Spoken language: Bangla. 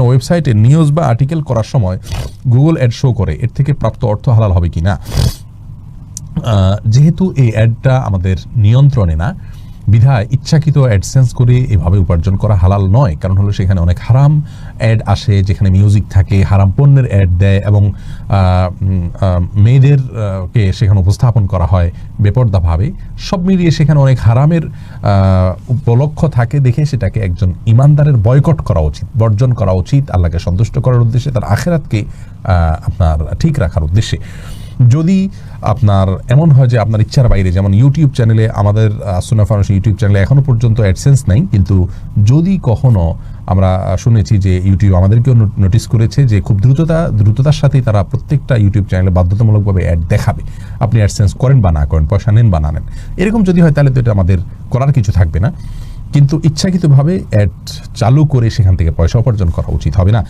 কোনো ওয়েবসাইটে নিউজ বা আর্টিকেল করার সময় গুগল অ্যাড শো করে, এর থেকে প্রাপ্ত অর্থ হালাল হবে কি না? যেহেতু এই অ্যাডটা আমাদের নিয়ন্ত্রণে না, বিধায় ইচ্ছাকৃত অ্যাডসেন্স করে এভাবে উপার্জন করা হালাল নয়। কারণ হলো সেখানে অনেক হারাম অ্যাড আসে, যেখানে মিউজিক থাকে, হারাম পণ্যের অ্যাড দেয় এবং মেয়েদেরকে সেখানে উপস্থাপন করা হয় বেপর্দাভাবে। সব মিলিয়ে সেখানে অনেক হারামের উপলক্ষ থাকে, দেখে সেটাকে একজন ইমানদারের বয়কট করা উচিত, বর্জন করা উচিত, আল্লাহকে সন্তুষ্ট করার উদ্দেশ্যে, তার আখিরাতকে আপনার ঠিক রাখার উদ্দেশ্যে। যদি আপনার এমন হয় যে আপনার ইচ্ছার বাইরে, যেমন ইউটিউব চ্যানেলে, আমাদের সুন্নাহ ফাউন্ডেশন ইউটিউব চ্যানেলে এখনও পর্যন্ত অ্যাডসেন্স নাই, কিন্তু যদি কখনো আমরা শুনেছি যে ইউটিউব আমাদেরকেও নোটিস করেছে যে খুব দ্রুততার সাথেই তারা প্রত্যেকটা ইউটিউব চ্যানেলে বাধ্যতামূলকভাবে অ্যাড দেখাবে, আপনি অ্যাডসেন্স করেন বা না করেন, পয়সা নেন বা না নেন। এরকম যদি হয় তাহলে তো এটা আমাদের করার কিছু থাকবে না, কিন্তু ইচ্ছাকৃতভাবে অ্যাড চালু করে সেখান থেকে পয়সা উপার্জন করা উচিত হবে না।